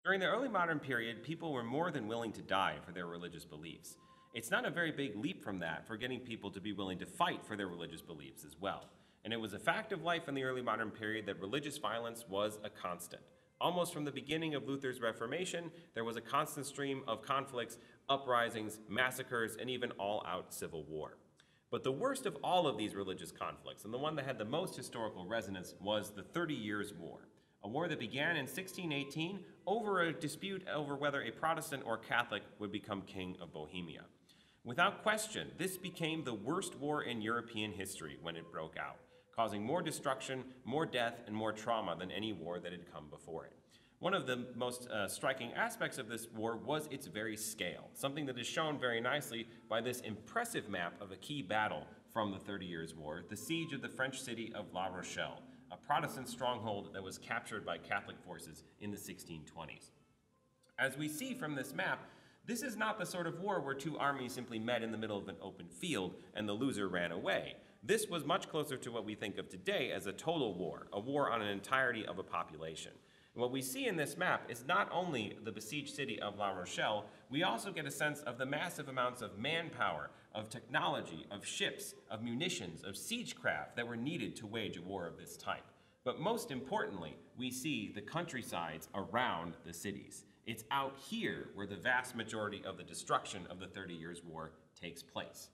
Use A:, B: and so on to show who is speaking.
A: During the early modern period, people were more than willing to die for their religious beliefs. It's not a very big leap from that for getting people to be willing to fight for their religious beliefs as well. And it was a fact of life in the early modern period that religious violence was a constant. Almost from the beginning of Luther's Reformation, there was a constant stream of conflicts, uprisings, massacres, and even all-out civil war. But the worst of all of these religious conflicts, and the one that had the most historical resonance, was the 30 Years' War, a war that began in 1618 over a dispute over whether a Protestant or Catholic would become king of Bohemia. Without question, this became the worst war in European history when it broke out, causing more destruction, more death, and more trauma than any war that had come before it. One of the most striking aspects of this war was its very scale, something that is shown very nicely by this impressive map of a key battle from the 30 Years' War, the siege of the French city of La Rochelle, a Protestant stronghold that was captured by Catholic forces in the 1620s. As we see from this map, this is not the sort of war where two armies simply met in the middle of an open field and the loser ran away. This was much closer to what we think of today as a total war, a war on an entirety of a population. And what we see in this map is not only the besieged city of La Rochelle, we also get a sense of the massive amounts of manpower, of technology, of ships, of munitions, of siegecraft that were needed to wage a war of this type. But most importantly, we see the countrysides around the cities. It's out here where the vast majority of the destruction of the 30 Years' War takes place.